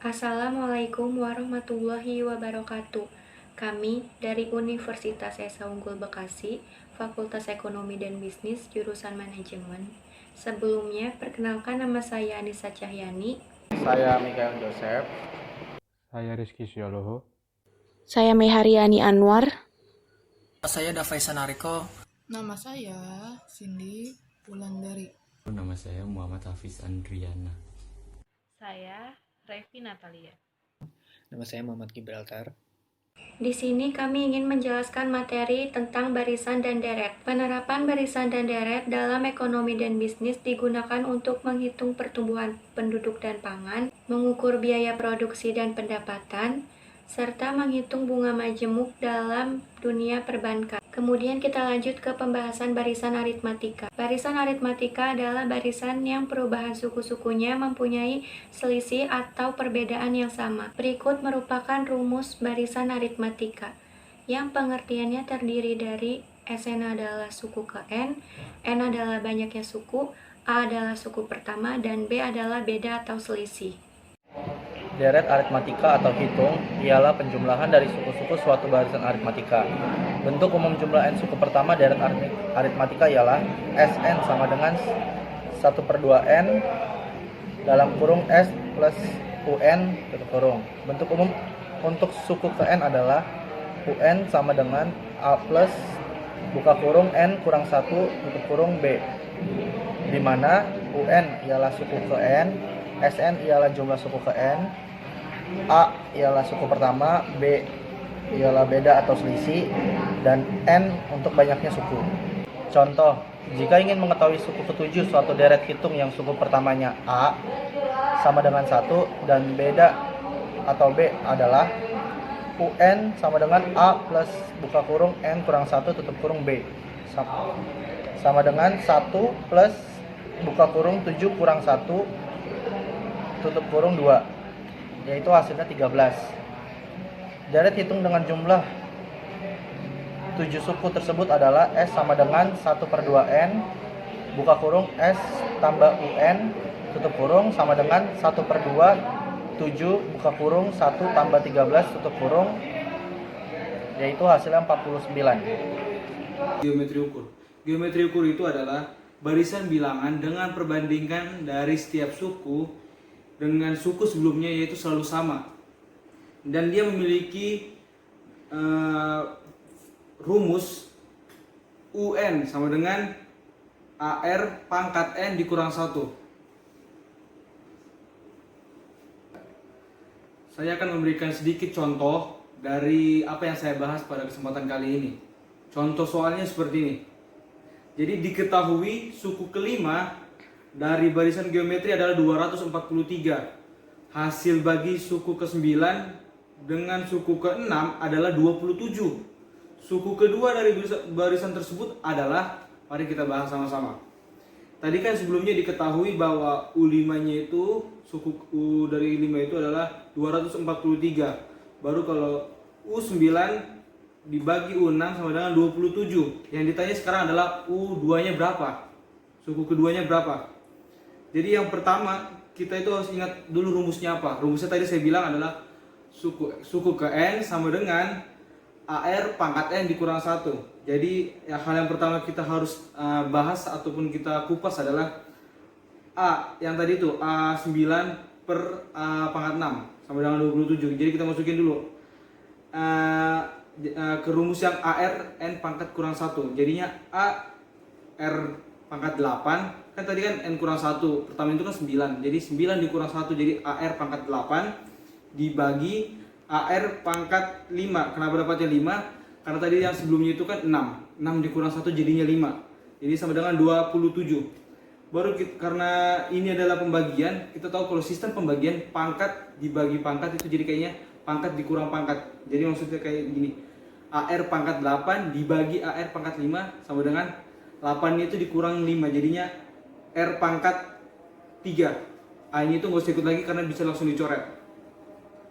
Assalamualaikum warahmatullahi wabarakatuh. Kami dari Universitas Esa Unggul Bekasi, Fakultas Ekonomi dan Bisnis, jurusan Manajemen. Sebelumnya, perkenalkan nama saya Anissa Cahyani. Saya Mikael Joseph. Saya Rizky Syoloho. Saya Meharyani Anwar. Saya Davaisa Nariko. Nama saya Cindy Wulandari. Nama saya Muhammad Hafiz Andriana. Saya Revi Natalia. Nama saya Muhammad Gibraltar. Di sini kami ingin menjelaskan materi tentang barisan dan deret. Penerapan barisan dan deret dalam ekonomi dan bisnis digunakan untuk menghitung pertumbuhan penduduk dan pangan, mengukur biaya produksi dan pendapatan, serta menghitung bunga majemuk dalam dunia perbankan. Kemudian kita lanjut ke pembahasan barisan aritmatika. Barisan aritmatika adalah barisan yang perubahan suku-sukunya mempunyai selisih atau perbedaan yang sama. Berikut merupakan rumus barisan aritmatika, yang pengertiannya terdiri dari Sn adalah suku ke N adalah banyaknya suku, A adalah suku pertama, dan B adalah beda atau selisih. Deret aritmatika atau hitung ialah penjumlahan dari suku-suku suatu barisan aritmatika. Bentuk umum jumlah n suku pertama deret aritmatika ialah Sn sama dengan 1/2n dalam kurung S plus UN tutup kurung. Bentuk umum untuk suku ke N adalah UN sama dengan A plus buka kurung N kurang 1 tutup kurung B, di mana UN ialah suku ke N, Sn ialah jumlah suku ke N, A ialah suku pertama, B ialah beda atau selisih, dan N untuk banyaknya suku. Contoh, jika ingin mengetahui suku ketujuh suatu deret hitung yang suku pertamanya A sama dengan 1 dan beda atau B adalah UN sama dengan A plus buka kurung N kurang 1 tutup kurung B sama dengan 1 plus buka kurung 7 kurang 1 tutup kurung 2, yaitu hasilnya 13. Deret hitung dengan jumlah 7 suku tersebut adalah S sama dengan 1/2N buka kurung S tambah UN tutup kurung sama dengan 1/2 7 buka kurung 1 tambah 13 tutup kurung, yaitu hasilnya 49. Geometri ukur. Geometri ukur itu adalah barisan bilangan dengan perbandingan dari setiap suku dengan suku sebelumnya, yaitu selalu sama, dan dia memiliki rumus UN sama dengan AR pangkat N dikurang 1. Saya akan memberikan sedikit contoh dari apa yang saya bahas pada kesempatan kali ini. Contoh soalnya seperti ini. Jadi diketahui suku kelima dari barisan geometri adalah 243. Hasil bagi suku ke-9 dengan suku ke-6 adalah 27. Suku kedua dari barisan tersebut adalah, mari kita bahas sama-sama. Tadi kan sebelumnya diketahui bahwa U5-nya itu, suku U dari 5 itu adalah 243. Baru kalau U9 dibagi U6 sama dengan 27. Yang ditanya sekarang adalah U2-nya berapa? Suku keduanya berapa? Jadi yang pertama kita itu harus ingat dulu rumusnya apa. Rumusnya tadi saya bilang adalah suku ke N sama dengan AR pangkat N dikurang 1. Jadi hal yang pertama kita harus bahas ataupun kita kupas adalah A yang tadi itu A9 per A pangkat 6 sama dengan 27. Jadi kita masukin dulu ke rumus yang AR N pangkat kurang 1. Jadinya A R pangkat 8, kan tadi kan N kurang 1, pertama itu kan 9, jadi 9 dikurang 1, jadi AR pangkat 8 dibagi AR pangkat 5. Kenapa dapatnya 5? Karena tadi yang sebelumnya itu kan 6 dikurang 1 jadinya 5, jadi sama dengan 27. Baru karena ini adalah pembagian, kita tahu kalau sistem pembagian pangkat dibagi pangkat itu jadi kayaknya pangkat dikurang pangkat. Jadi maksudnya kayak gini, AR pangkat 8 dibagi AR pangkat 5 sama dengan 8 itu dikurang 5, jadinya R pangkat 3. A ini itu nggak usah ikut lagi karena bisa langsung dicoret.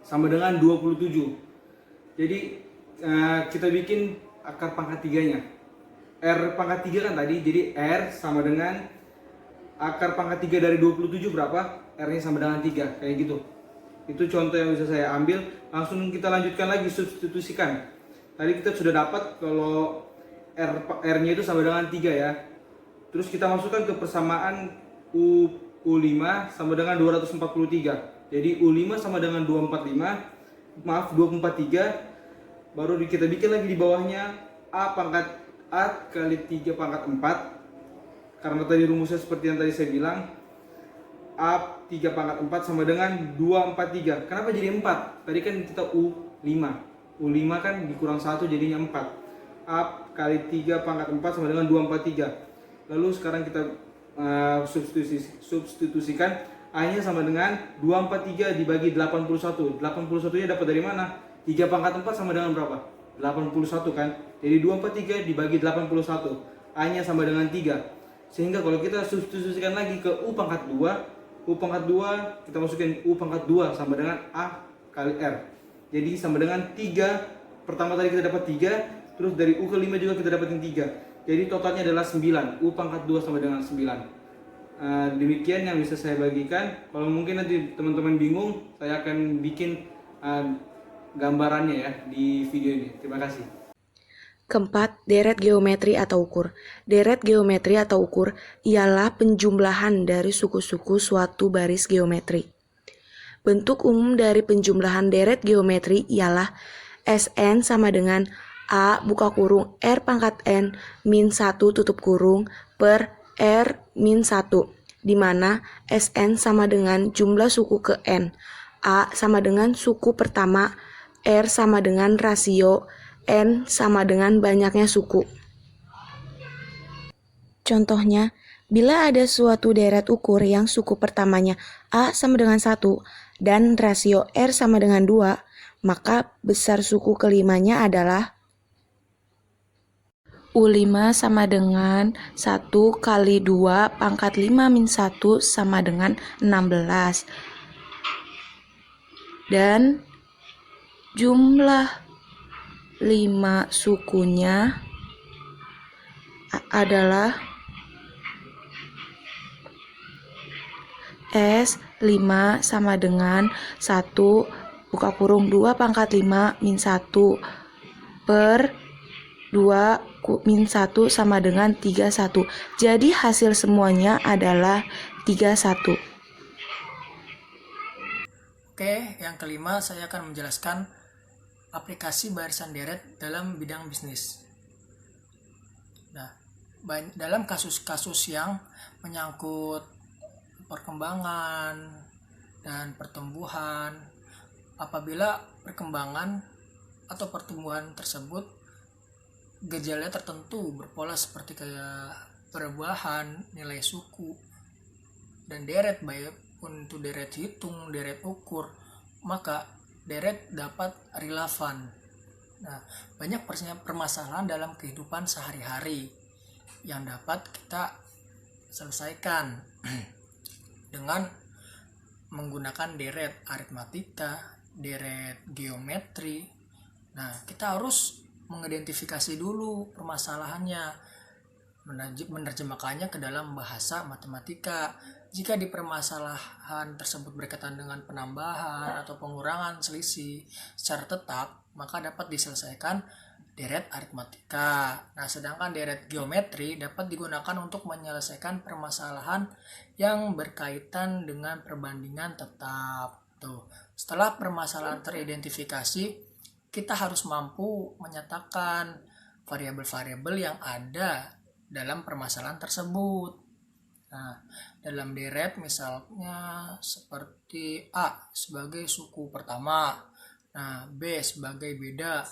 Sama dengan 27. Jadi kita bikin akar pangkat 3-nya. R pangkat 3 kan tadi, jadi R sama dengan akar pangkat 3 dari 27 berapa? R-nya sama dengan 3, kayak gitu. Itu contoh yang bisa saya ambil. Langsung kita lanjutkan lagi, substitusikan. Tadi kita sudah dapat kalau R-nya itu sama dengan 3 ya. Terus kita masukkan ke persamaan U5 sama dengan 243. Jadi U5 sama dengan 243. Baru kita bikin lagi di bawahnya A pangkat A kali 3 pangkat 4. Karena tadi rumusnya seperti yang tadi saya bilang, A 3 pangkat 4 sama dengan 243. Kenapa jadi 4? Tadi kan kita U5. U5 kan dikurang 1 jadinya 4. A kali 3 pangkat 4 sama dengan 243. Lalu sekarang kita substitusikan. A-nya sama dengan 243 dibagi 81. 81-nya dapat dari mana? 3 pangkat 4 sama dengan berapa? 81 kan? Jadi 243 dibagi 81. A-nya sama dengan 3. Sehingga kalau kita substitusikan lagi ke U pangkat 2, kita masukin U pangkat 2 sama dengan A kali R. Jadi sama dengan 3. Pertama tadi kita dapat 3, terus dari U ke 5 juga kita dapatin 3. Jadi totalnya adalah 9. U pangkat 2 sama dengan 9. Demikian yang bisa saya bagikan. Kalau mungkin nanti teman-teman bingung, saya akan bikin gambarannya ya di video ini. Terima kasih. Keempat, deret geometri atau ukur. Deret geometri atau ukur ialah penjumlahan dari suku-suku suatu baris geometri. Bentuk umum dari penjumlahan deret geometri ialah Sn sama dengan A buka kurung R pangkat N min 1 tutup kurung per R min 1, di mana Sn sama dengan jumlah suku ke N, A sama dengan suku pertama, R sama dengan rasio, N sama dengan banyaknya suku. Contohnya, bila ada suatu deret ukur yang suku pertamanya A sama dengan 1 dan rasio R sama dengan 2, maka besar suku kelimanya adalah U5 sama dengan 1 kali 2 pangkat 5 min 1 sama dengan 16. Dan jumlah 5 sukunya adalah S5 sama dengan 1 buka kurung 2 pangkat 5 min 1 per 2 min 1 sama dengan 31. Jadi hasil semuanya adalah 31. Oke, yang kelima saya akan menjelaskan aplikasi barisan deret dalam bidang bisnis. Nah, dalam kasus-kasus yang menyangkut perkembangan dan pertumbuhan, apabila perkembangan atau pertumbuhan tersebut gejalanya tertentu berpola seperti kayak perubahan nilai suku dan deret, baik pun itu deret hitung, deret ukur, maka deret dapat relevan. Nah, banyak permasalahan dalam kehidupan sehari-hari yang dapat kita selesaikan dengan menggunakan deret aritmatika, deret geometri. Nah, kita harus mengidentifikasi dulu permasalahannya, menerjemahkannya ke dalam bahasa matematika. Jika di permasalahan tersebut berkaitan dengan penambahan atau pengurangan selisih secara tetap, maka dapat diselesaikan deret aritmatika. Nah, sedangkan deret geometri dapat digunakan untuk menyelesaikan permasalahan yang berkaitan dengan perbandingan tetap. Tuh, setelah permasalahan teridentifikasi, kita harus mampu menyatakan variabel-variabel yang ada dalam permasalahan tersebut. Nah, dalam deret misalnya seperti A sebagai suku pertama, nah B sebagai beda,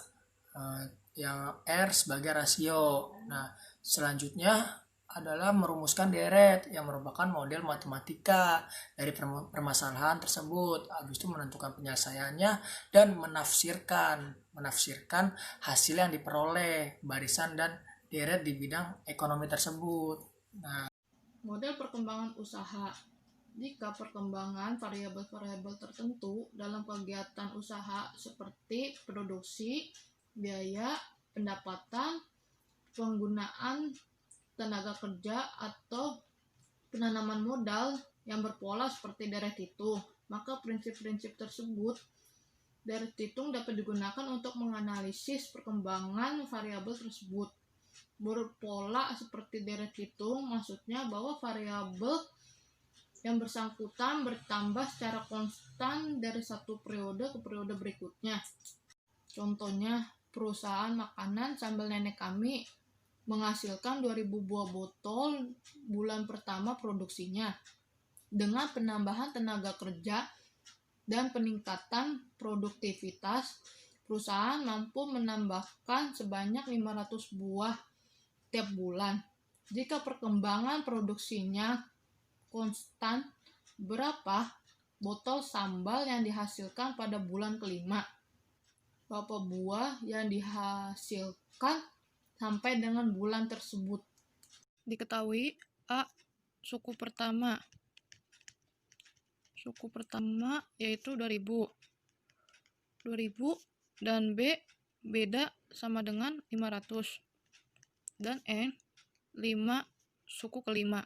yang R sebagai rasio. Nah, selanjutnya adalah merumuskan deret yang merupakan model matematika dari permasalahan tersebut. Habis itu menentukan penyelesaiannya dan menafsirkan hasil yang diperoleh barisan dan deret di bidang ekonomi tersebut. Nah, Model perkembangan usaha. Jika perkembangan variabel-variabel tertentu dalam kegiatan usaha seperti produksi, biaya, pendapatan, penggunaan tenaga kerja, atau penanaman modal yang berpola seperti deret itu, Maka prinsip-prinsip tersebut deret hitung dapat digunakan untuk menganalisis perkembangan variabel tersebut. Berpola seperti deret hitung maksudnya bahwa variabel yang bersangkutan bertambah secara konstan dari satu periode ke periode berikutnya. Contohnya, perusahaan makanan Sambal Nenek Kami menghasilkan 2000 buah botol bulan pertama produksinya. Dengan penambahan tenaga kerja dan peningkatan produktivitas, perusahaan mampu menambahkan sebanyak 500 buah tiap bulan. Jika perkembangan produksinya konstan, berapa botol sambal yang dihasilkan pada bulan kelima? Berapa buah yang dihasilkan sampai dengan bulan tersebut? Diketahui A. Suku pertama yaitu 2000 dan B beda sama dengan 500 dan N 5 suku kelima.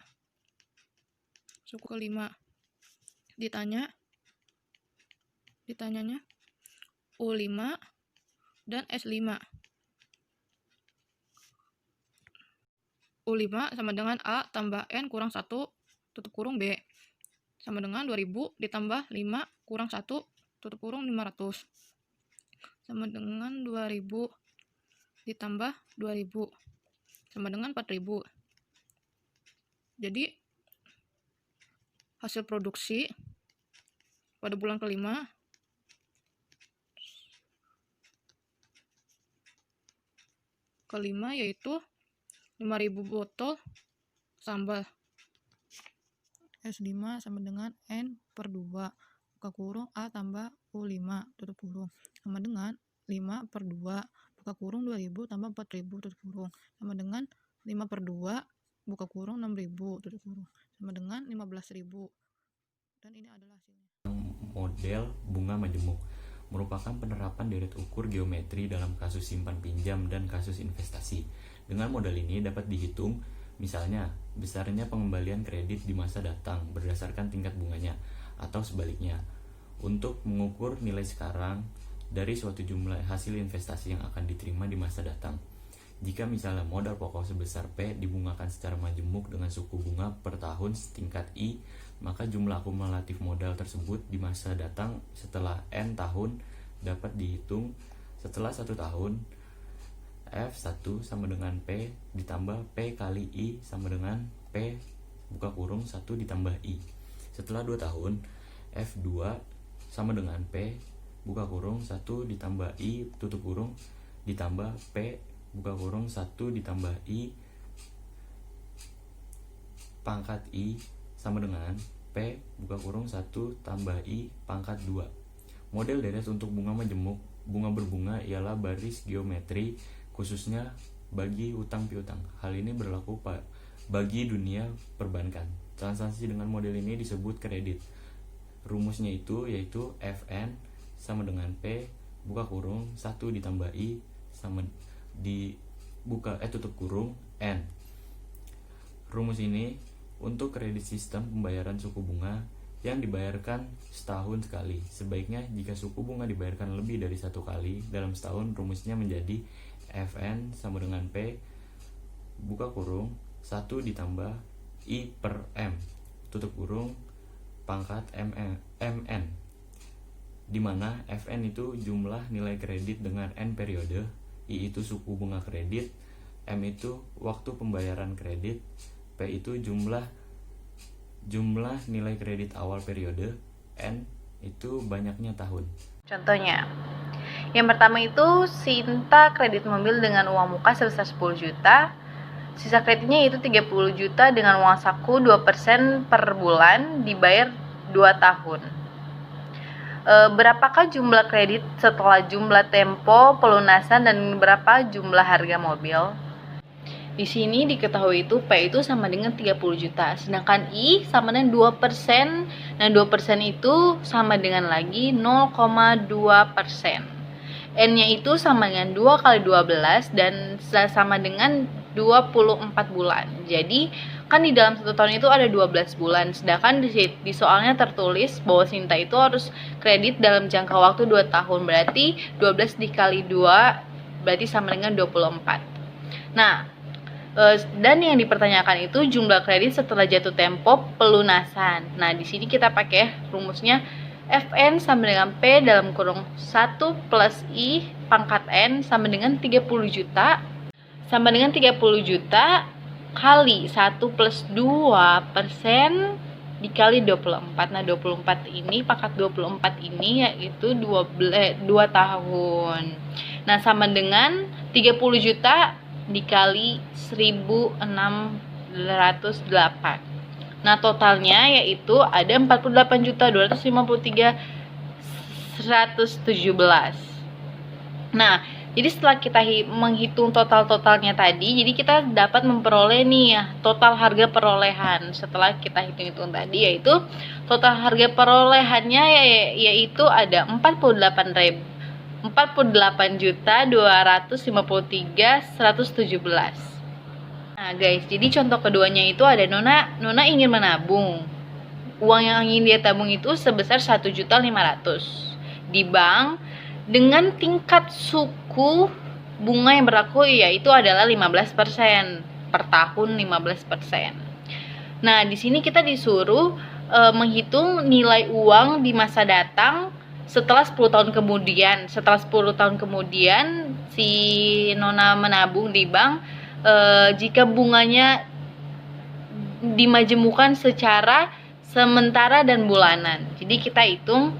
Ditanyanya U5 dan S5. U5 sama dengan A tambah N kurang 1 tutup kurung B sama dengan 2000 ditambah 5 kurang 1 tutup kurung 500 sama dengan 2000 ditambah 2000 sama dengan 4000. Jadi hasil produksi pada bulan kelima yaitu 5000 botol sambal. S5 sama dengan N per 2 buka kurung A tambah U5 tutup kurung sama dengan 5 per 2 buka kurung 2000 tambah 4000 tutup kurung sama dengan 5 per 2 buka kurung 6000 tutup kurung sama dengan 15.000. Dan ini adalah hasilnya. Model bunga majemuk merupakan penerapan deret ukur geometri dalam kasus simpan pinjam dan kasus investasi. Dengan model ini dapat dihitung misalnya besarnya pengembalian kredit di masa datang berdasarkan tingkat bunganya atau sebaliknya untuk mengukur nilai sekarang dari suatu jumlah hasil investasi yang akan diterima di masa datang. Jika misalnya modal pokok sebesar P dibungakan secara majemuk dengan suku bunga per tahun setingkat I, maka jumlah akumulatif modal tersebut di masa datang setelah N tahun dapat dihitung setelah 1 tahun. F1 sama dengan P ditambah P kali I sama dengan P buka kurung 1 ditambah I. Setelah 2 tahun, F2 sama dengan P buka kurung 1 ditambah I tutup kurung ditambah P buka kurung 1 ditambah I pangkat I sama dengan P buka kurung 1 tambah I pangkat 2. Model deret untuk bunga majemuk, bunga berbunga ialah baris geometri khususnya bagi utang piutang. Hal ini berlaku bagi dunia perbankan. Transaksi dengan model ini disebut kredit. Rumusnya yaitu Fn sama dengan P buka kurung 1 ditambah I sama di tutup kurung N. Rumus ini untuk kredit sistem pembayaran suku bunga yang dibayarkan setahun sekali. Sebaiknya jika suku bunga dibayarkan lebih dari 1 kali dalam setahun, rumusnya menjadi Fn sama dengan P buka kurung 1 ditambah I per M tutup kurung pangkat Mn, di mana Fn itu jumlah nilai kredit dengan N periode, I itu suku bunga kredit, M itu waktu pembayaran kredit, P itu jumlah nilai kredit awal periode, N itu banyaknya tahun. Contohnya, yang pertama itu Sinta kredit mobil dengan uang muka sebesar 10 juta. Sisa kreditnya itu 30 juta dengan uang saku 2% per bulan dibayar 2 tahun. Berapakah jumlah kredit setelah jumlah tempo pelunasan dan berapa jumlah harga mobil? Di sini diketahui itu P itu sama dengan 30 juta, sedangkan I sama dengan 2%, dan 2% itu sama dengan lagi 0,2%. N-nya itu sama dengan 2 kali 12 dan sama dengan 24 bulan. Jadi kan di dalam 1 tahun itu ada 12 bulan. Sedangkan di soalnya tertulis bahwa Sinta itu harus kredit dalam jangka waktu 2 tahun. Berarti 12 dikali 2 berarti sama dengan 24. Nah, dan yang dipertanyakan itu jumlah kredit setelah jatuh tempo pelunasan. Nah, di sini kita pakai rumusnya Fn sama dengan P dalam kurung 1 plus I pangkat N sama dengan 30 juta sama dengan 30 juta kali 1 plus 2% dikali 24. Nah, 24 ini pangkat 24 ini yaitu 2 tahun. Nah, sama dengan 30 juta dikali 1608. Nah, totalnya yaitu ada 48.253.117. Nah, jadi setelah kita menghitung total-totalnya tadi, jadi kita dapat memperoleh nih ya, total harga perolehan. Setelah kita hitung-hitung tadi yaitu total harga perolehannya yaitu ada 48.253.117. Nah guys, jadi contoh keduanya itu ada Nona ingin menabung. Uang yang ingin dia tabung itu sebesar 1.500.000 di bank dengan tingkat suku bunga yang berlaku yaitu adalah 15% per tahun 15%. Nah, di sini kita disuruh menghitung nilai uang di masa datang setelah 10 tahun kemudian. Setelah 10 tahun kemudian si Nona menabung di bank jika bunganya dimajemukan secara sementara dan bulanan. Jadi kita hitung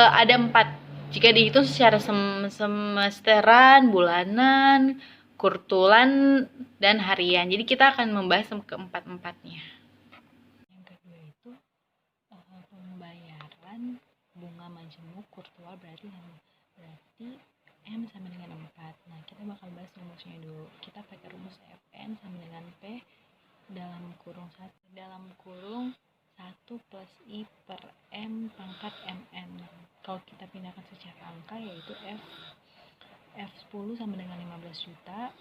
ada 4. Jika dihitung secara semesteran, bulanan, kurtulan, dan harian. Jadi kita akan membahas keempat-empatnya. Yang kedua itu pembayaran bunga majemuk kurtual berarti M sama dengan 4. Nah, kita bakal bahas rumusnya dulu. Kita pakai rumus Fn sama dengan P dalam kurung 1 plus I per M pangkat MN. Kalau kita pindahkan secara angka yaitu F10 sama dengan 15 juta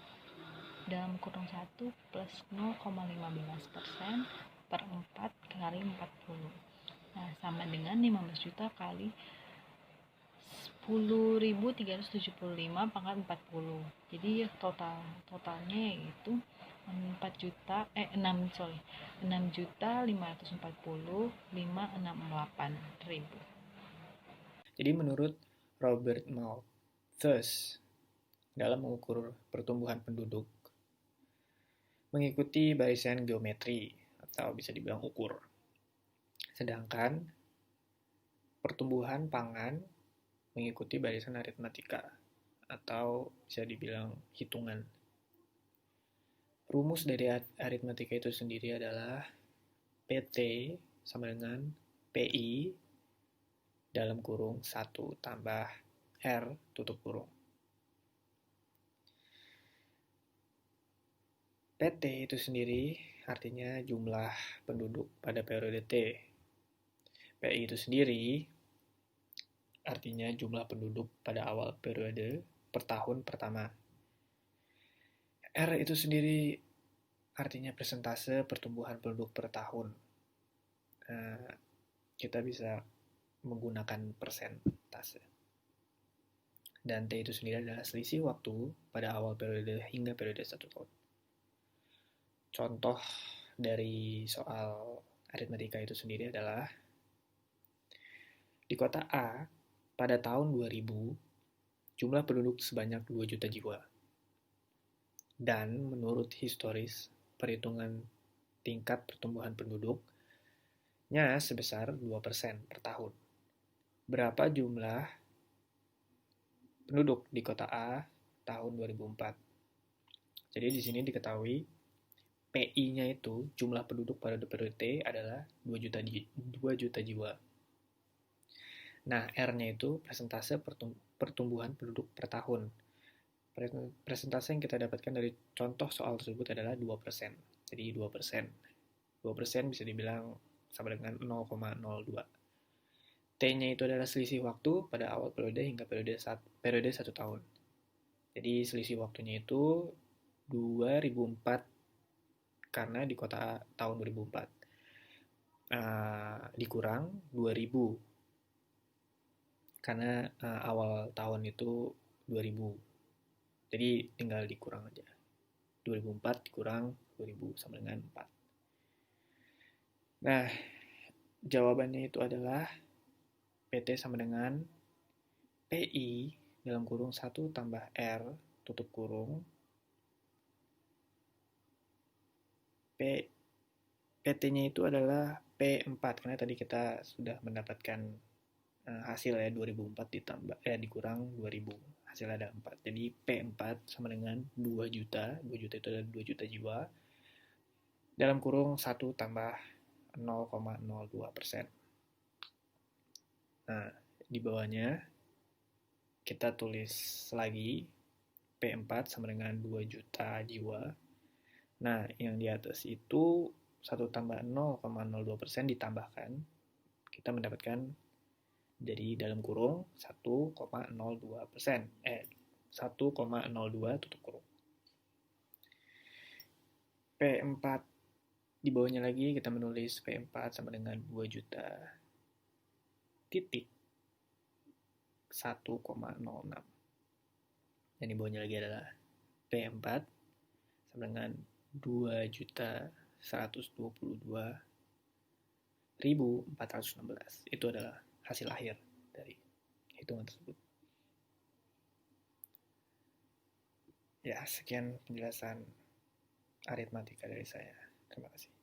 dalam kurung 1 plus 0,15% per 4 kali 40. Nah, sama dengan 15 juta kali 10.375 pangkat 40. Jadi totalnya yaitu 6.540.568.000. Jadi menurut Robert Malthus dalam mengukur pertumbuhan penduduk mengikuti barisan geometri atau bisa dibilang ukur. Sedangkan pertumbuhan pangan mengikuti barisan aritmatika atau bisa dibilang hitungan. Rumus dari aritmatika itu sendiri adalah PT sama dengan PI dalam kurung 1 tambah R tutup kurung. PT itu sendiri artinya jumlah penduduk pada periode T. PI itu sendiri artinya jumlah penduduk pada awal periode per tahun pertama. R itu sendiri artinya persentase pertumbuhan penduduk per tahun. Kita bisa menggunakan persentase. Dan T itu sendiri adalah selisih waktu pada awal periode hingga periode 1 tahun. Contoh dari soal aritmatika itu sendiri adalah di kota A pada tahun 2000 jumlah penduduk sebanyak 2 juta jiwa. Dan menurut historis perhitungan tingkat pertumbuhan penduduknya sebesar 2% per tahun. Berapa jumlah penduduk di kota A tahun 2004? Jadi di sini diketahui PI-nya itu jumlah penduduk pada periode T adalah 2 juta jiwa. Nah, R-nya itu persentase pertumbuhan penduduk per tahun. Persentase yang kita dapatkan dari contoh soal tersebut adalah 2%. Jadi 2%. 2% bisa dibilang sama dengan 0,02. T-nya itu adalah selisih waktu pada awal periode hingga periode 1 tahun. Jadi selisih waktunya itu 2004 karena di kota tahun 2004. Dikurang 2000 karena awal tahun itu 2000. Jadi tinggal dikurang aja. 2004 dikurang 2000 sama dengan 4. Nah, jawabannya itu adalah PT sama dengan PI dalam kurung 1 tambah R tutup kurung PT-nya itu adalah P4 karena tadi kita sudah mendapatkan hasil ya 2004 dikurang 2000 hasil ada 4. Jadi P4 sama dengan 2 juta. 2 juta itu adalah 2 juta jiwa dalam kurung 1 tambah 0,02%. Nah, di bawahnya kita tulis lagi P4 sama dengan 2 juta jiwa. Nah, yang di atas itu 1 tambah 0,02% ditambahkan, kita mendapatkan jadi dalam kurung 1,02%. 1,02 tutup kurung. P4 di bawahnya lagi kita menulis P4 sama dengan 2 juta titik 1,06. Dan di bawahnya lagi adalah P4 sama dengan 2.122.416. Itu adalah hasil akhir dari hitungan tersebut. Ya, sekian penjelasan aritmatika dari saya. Terima kasih.